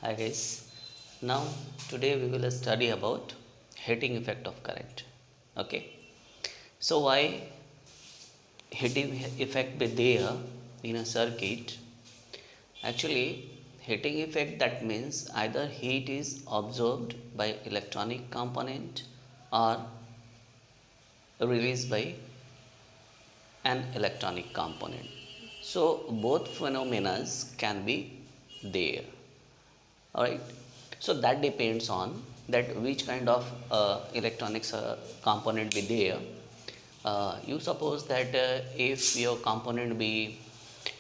Hi guys. Now today we will study about heating effect of current. Okay. So why heating effect be there in a circuit? Actually, heating effect that means either heat is absorbed by electronic component or released by an electronic component. So both phenomena can be there. Alright, so that depends on that which kind of electronics component be there. You suppose that if your component be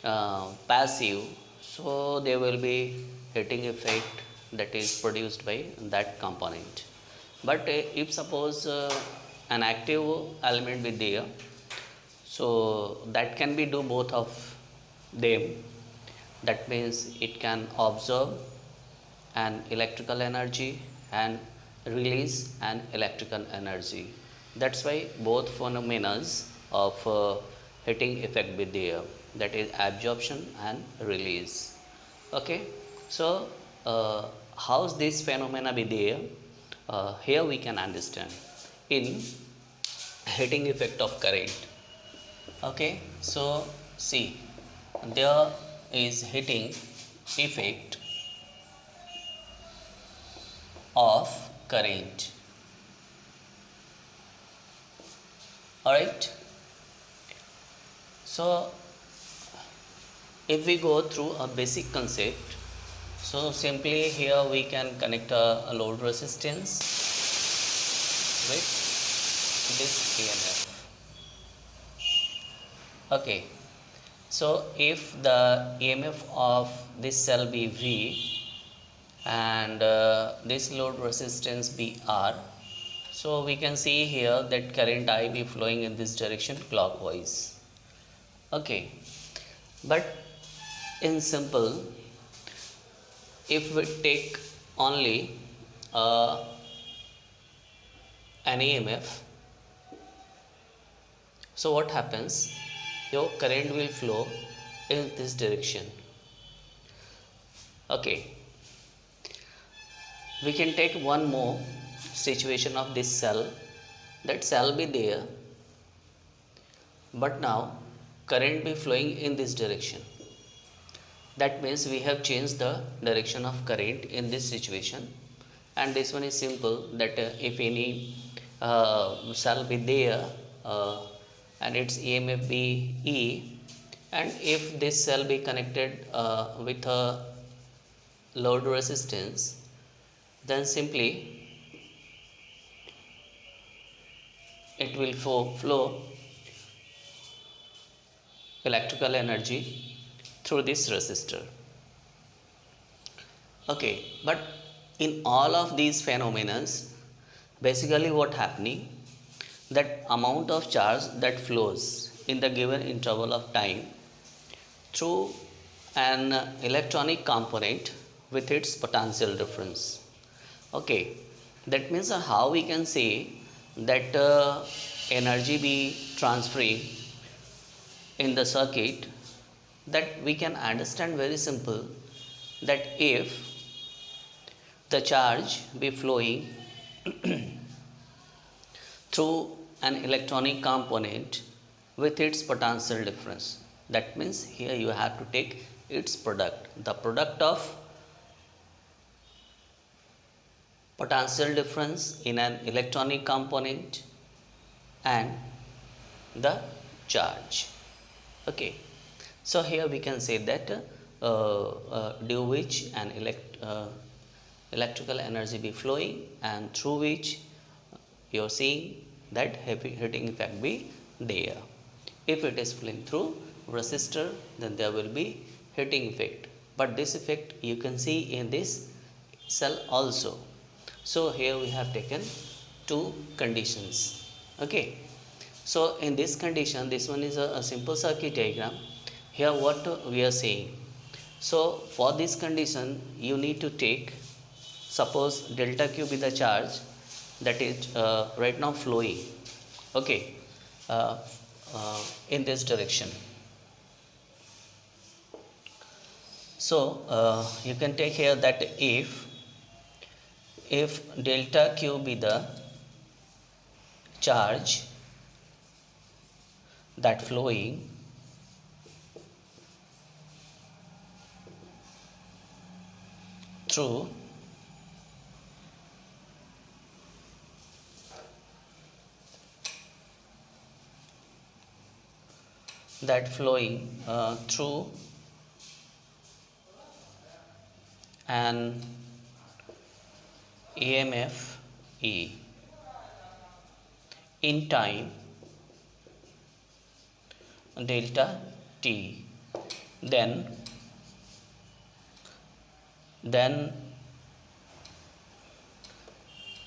passive, so there will be heating effect that is produced by that component. But if suppose an active element be there, so that can be do both of them. That means it can absorb an electrical energy and release an electrical energy. That's why both phenomena of heating effect be there, that is absorption and release. Okay, so how's this phenomena be there? Here we can understand in heating effect of current. Okay, so see, there is heating effect of current. Alright, so if we go through a basic concept, so simply here we can connect a load resistance with this EMF. Okay, so if the EMF of this cell be V and this load resistance be R, so we can see here that current I be flowing in this direction clockwise. Okay, but in simple, if we take only an EMF, so what happens? Your current will flow in this direction. Okay, we can take one more situation of this cell. That cell be there, but now current be flowing in this direction. That means we have changed the direction of current in this situation, and this one is simple that if any cell be there and its EMF be E, and if this cell be connected with a load resistance, then simply it will flow electrical energy through this resistor. Okay, but in all of these phenomena, basically what happening, that amount of charge that flows in the given interval of time through an electronic component with its potential difference. Okay, that means how we can say that energy be transferring in the circuit, that we can understand very simple, that if the charge be flowing through an electronic component with its potential difference, that means here you have to take its product, the product of potential difference in an electronic component and the charge. Okay, so here we can say that due which an electrical energy be flowing, and through which you are seeing that heating effect be there. If it is flowing through resistor, then there will be heating effect, but this effect you can see in this cell also. So here we have taken two conditions. Okay, so in this condition, this one is a simple circuit diagram. Here what we are saying, so for this condition you need to take, suppose delta Q be the charge that is right now flowing, okay, in this direction. So you can take here that if delta q be the charge that flowing through through an EMF E in time delta t, then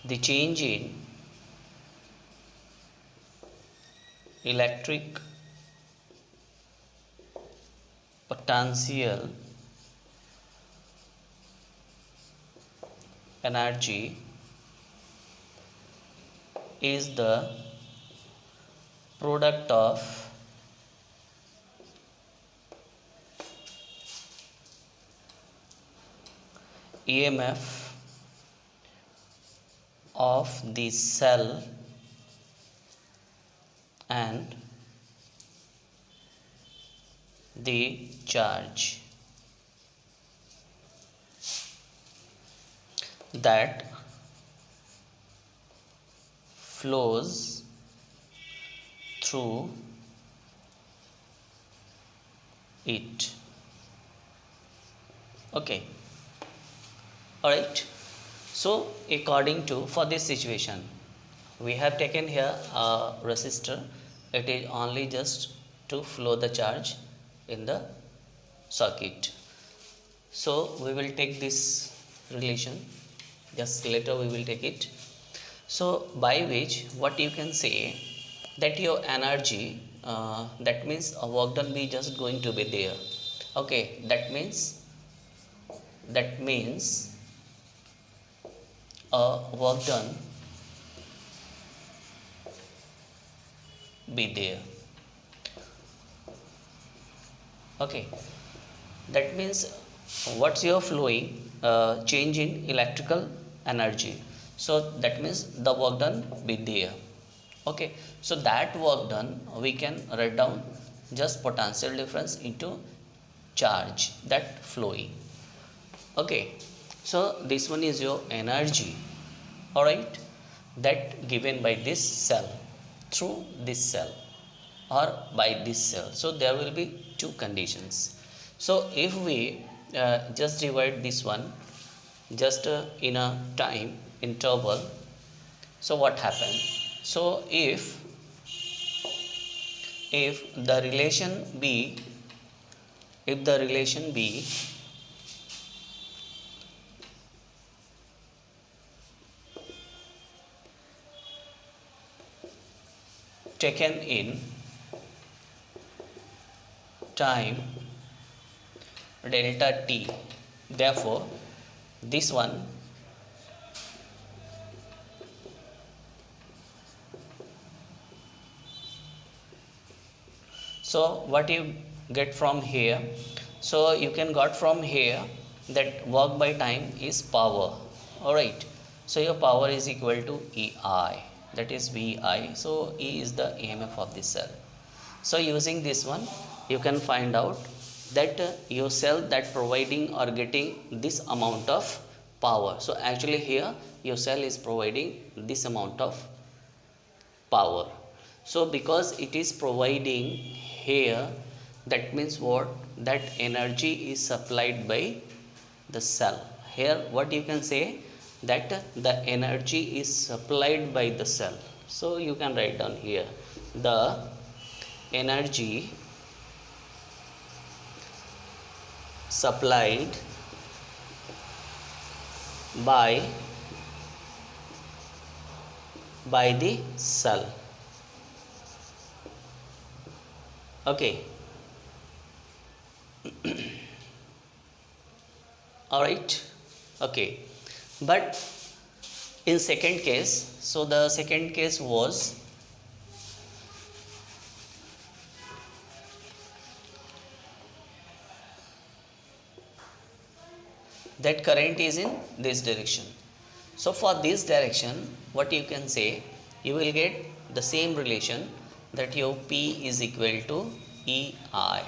the change in electric potential energy is the product of EMF of the cell and the charge that flows through it. Okay, all right. So according to, for this situation, we have taken here a resistor. It is only just to flow the charge in the circuit. So we will take this relation, just later we will take it. So by which what you can say that your energy, that means a work done be just going to be there. Okay, that means a work done be there. Okay, that means what's your flowing change in electrical energy. So that means the work done be there. Okay, so that work done we can write down just potential difference into charge that flowing. Okay, so this one is your energy, all right, that given by this cell through this cell or by this cell. So there will be two conditions. So if we just divide this one just in a time interval, so what happens? So if the relation be taken in time delta t, therefore this one so what you get from here, so you can got from here that work by time is power, all right. So your power is equal to ei, that is vi. So e is the emf of this cell. So using this one you can find out that your cell that providing or getting this amount of power. So actually here your cell is providing this amount of power. So because it is providing here, that means what, that energy is supplied by the cell. Here what you can say that the energy is supplied by the cell. So you can write down here the energy supplied by the cell. Okay, all right. Okay, but in second case, so the second case was that current is in this direction. So for this direction, what you can say, you will get the same relation, that your P is equal to EI.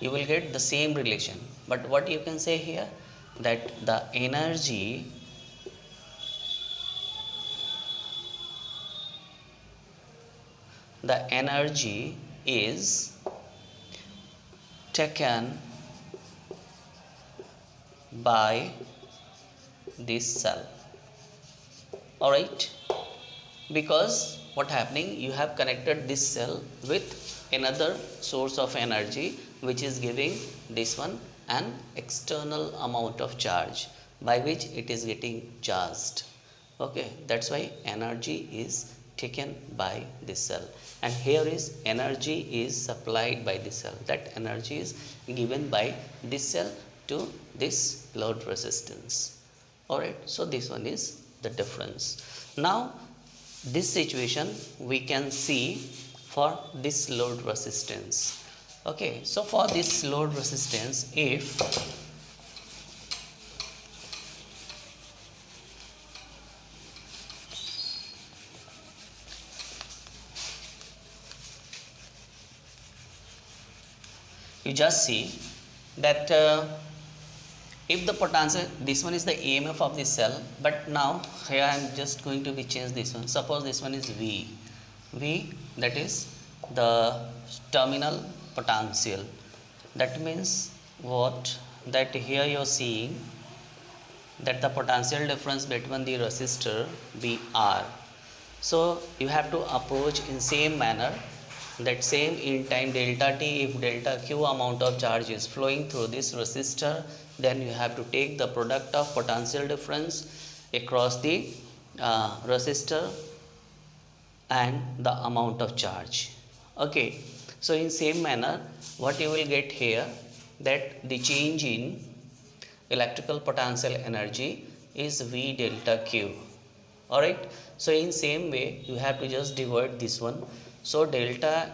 You will get the same relation. But what you can say here, that the energy is taken by this cell. Alright, because what happening, you have connected this cell with another source of energy which is giving this one an external amount of charge by which it is getting charged. Okay, that's why energy is taken by this cell, and here is energy is supplied by this cell. That energy is given by this cell to this load resistance. Alright, so this one is the difference. Now this situation we can see for this load resistance. Okay, so for this load resistance, if you just see that if the potential, this one is the EMF of this cell, but now here I am just going to be change this one. Suppose this one is V, that is the terminal potential. That means what? That here you are seeing that the potential difference between the resistor VR. So you have to approach in same manner, that same in time delta t, if delta q amount of charge is flowing through this resistor, then you have to take the product of potential difference across the resistor and the amount of charge. Okay, so in same manner, what you will get here, that the change in electrical potential energy is V delta q. Alright, so in same way you have to just divide this one. So delta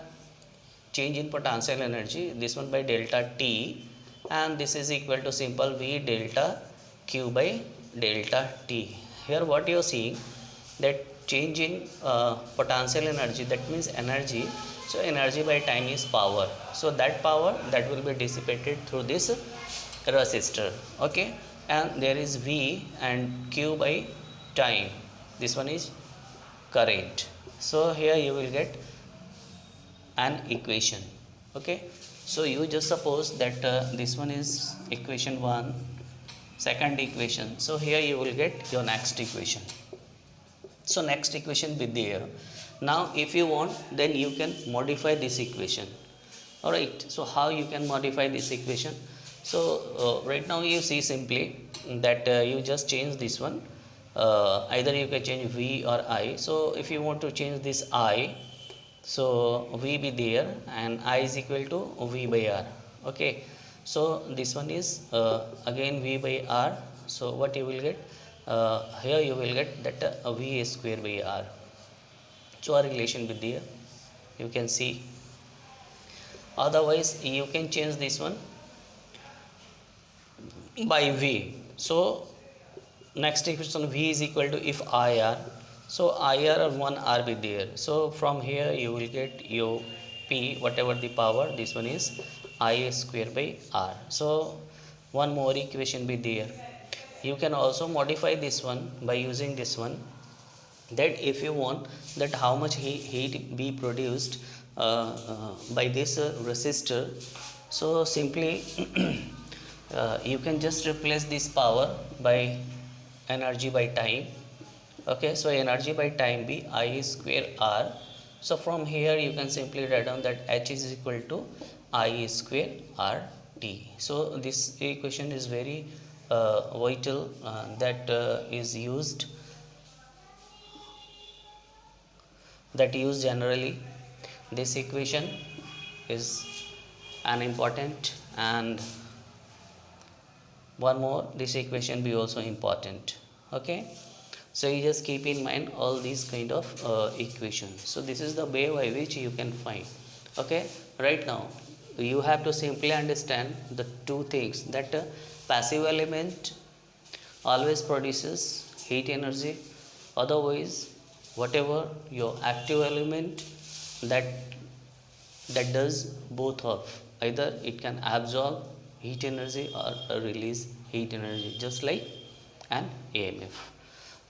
change in potential energy, this one by delta t, and this is equal to simple V delta q by delta t. Here what you are seeing, that change in potential energy, that means energy. So energy by time is power. So that power that will be dissipated through this resistor. Okay, and there is V and q by time. This one is current. So here you will get an equation. Okay, so you just suppose that this one is equation 1, second equation. So here you will get your next equation. So next equation be there. Now if you want, then you can modify this equation. Alright, so how you can modify this equation? So right now you see simply that you just change this one. Either you can change V or I. So if you want to change this I, so V be there and I is equal to V by R. Okay, so this one is again V by R. So what you will get, here you will get that V is square by R. So a relation be there, you can see. Otherwise you can change this one by V. So next equation, V is equal to if IR, so IR or 1 R be there. So from here you will get your P, whatever the power, this one is I square by R. So one more equation be there. You can also modify this one by using this one, that if you want that how much heat be produced by this resistor, so simply you can just replace this power by energy by time. Okay, so energy by time be I square R. So from here you can simply write down that H is equal to I square R T. So this equation is very vital, that is used generally. This equation is an important, and one more, this equation be also important. Okay, so you just keep in mind all these kind of equations. So this is the way by which you can find. Okay, right now you have to simply understand the two things, that passive element always produces heat energy, otherwise whatever your active element that does both of, either it can absorb heat energy or release heat energy, just like an AMF.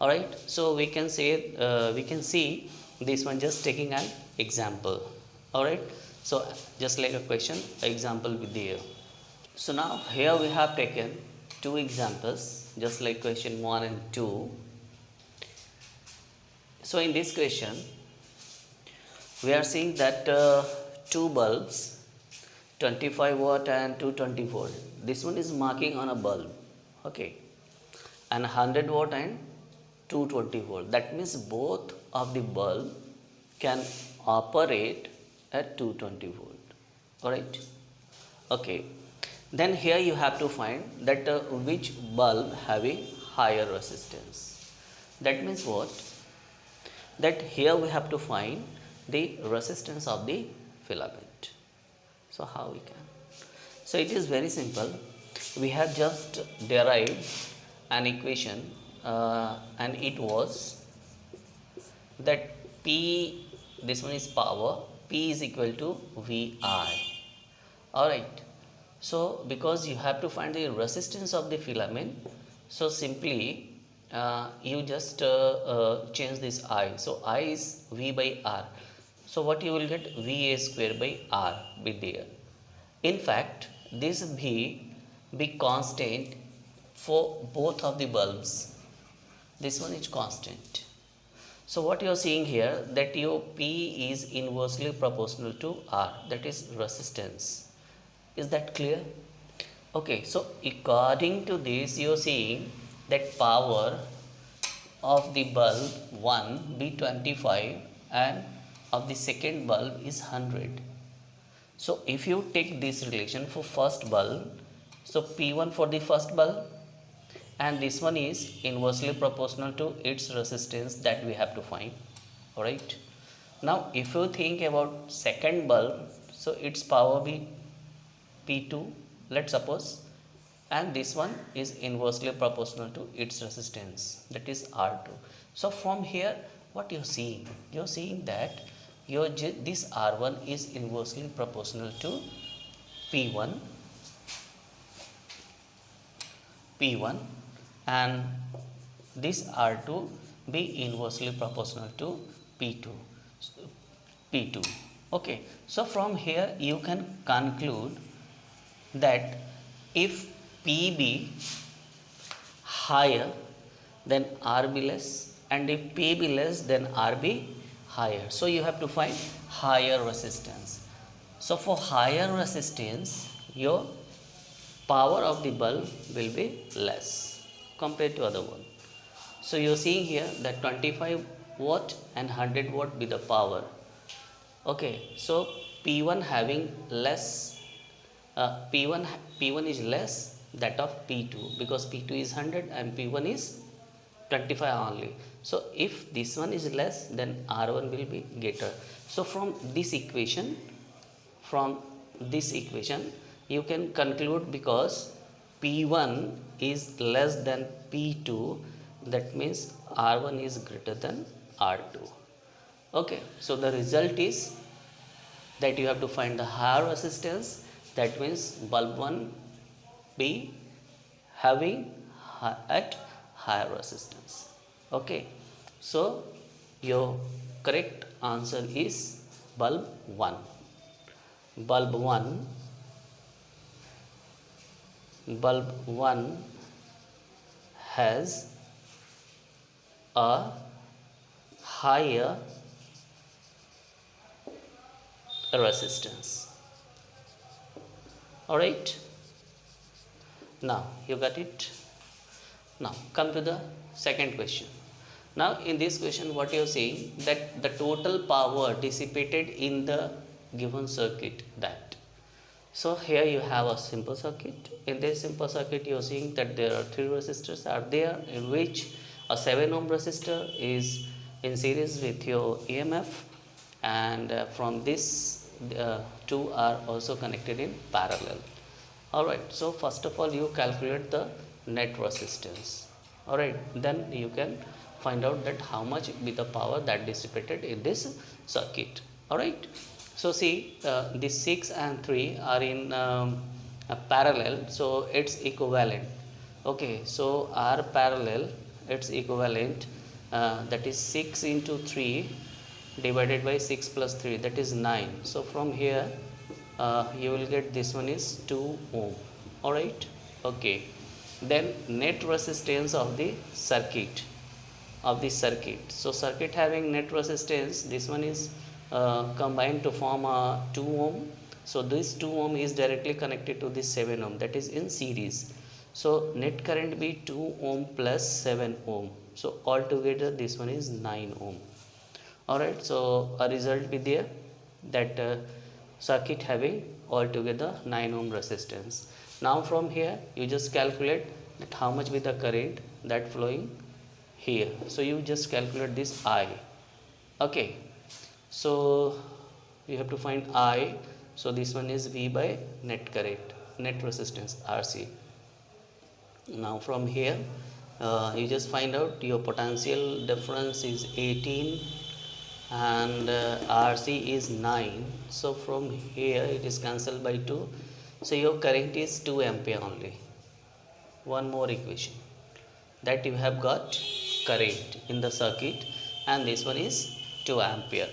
All right, so we can say we can see this one just taking an example. All right, so just like a question example with the, so now here we have taken two examples just like question 1 and 2. So in this question we are seeing that two bulbs 25 watt and 220 volt. This one is marking on a bulb, okay, and 100 watt and 220 volt. That means both of the bulb can operate at 220 volt. Alright, okay. Then here you have to find that which bulb having higher resistance. That means what? That here we have to find the resistance of the filament. So how we can? So it is very simple. We have just derived an equation and it was that P, this one is power, P is equal to VI. Alright. So because you have to find the resistance of the filament, so simply you just change this I. So I is V by R. So what you will get? VA square by R be there. In fact, this V be constant for both of the bulbs. This one is constant. So what you are seeing here, that your P is inversely proportional to R, that is resistance. Is that clear? Okay, so according to this you are seeing that power of the bulb 1 be 25 and of the second bulb is 100. So if you take this relation for first bulb, so P1 for the first bulb and this one is inversely proportional to its resistance that we have to find. Alright. Now if you think about second bulb, so its power be P2, let's suppose, and this one is inversely proportional to its resistance, that is R2. So from here what you're seeing? You're seeing that this R1 is inversely proportional to P1 and this R2 be inversely proportional to P2. Okay, so from here you can conclude that if P be higher then R be less, and if P be less then R be higher. So you have to find higher resistance. So for higher resistance your power of the bulb will be less compared to other one. So you are seeing here that 25 watt and 100 watt be the power. Okay, so P1 having less, P1 is less that of P2 because P2 is 100 and P1 is 25 only. So if this one is less then R1 will be greater. So from this equation you can conclude because P1 is less than P2, that means R1 is greater than R2. Okay, so the result is that you have to find the higher resistance, that means bulb 1 be having at higher resistance. Okay, so your correct answer is bulb 1. Bulb 1 has a higher resistance. Alright, now you got it. Now come to the second question. Now in this question what you are saying, that the total power dissipated in the given circuit, that. So here you have a simple circuit. In this simple circuit you are seeing that there are 3 resistors are there, in which a 7 ohm resistor is in series with your EMF, and from this 2 are also connected in parallel. Alright, so first of all you calculate the net resistance. Alright, then you can find out that how much be the power that dissipated in this circuit. Alright, so see, these 6 and 3 are in a parallel, so it's equivalent. Okay, so R parallel, it's equivalent, that is 6 into 3 divided by 6 plus 3, that is 9. So from here you will get this one is 2 ohm. Alright, okay. Then net resistance of the circuit. So circuit having net resistance, this one is combined to form a 2 ohm. So this 2 ohm is directly connected to this 7 ohm, that is in series. So net current be 2 ohm plus 7 ohm. So altogether this one is 9 ohm. Alright, so a result be there, that circuit having altogether 9 ohm resistance. Now from here you just calculate that how much be the current that flowing here. So you just calculate this I. Okay, so you have to find I. So this one is V by net current, net resistance RC. Now from here you just find out your potential difference is 18 and RC is 9. So from here it is cancelled by 2. So your current is 2 ampere only. One more equation, that you have got current in the circuit and this one is 2 ampere.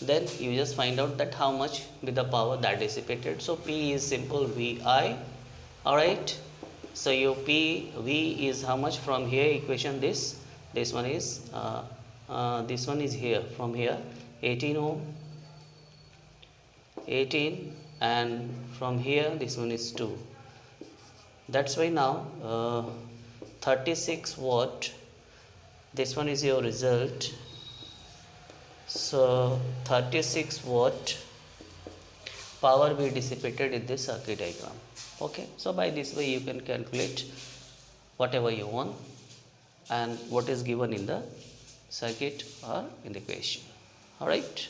Then you just find out that how much with the power that dissipated. So P is simple VI. Alright, so your V is how much from here equation, this one is this one is here, from here 18 ohm, 18, and from here this one is 2. That's why now 36 watt, this one is your result. So 36 watt power be dissipated in this circuit diagram. Okay, so by this way you can calculate whatever you want and what is given in the circuit or in the question. Alright.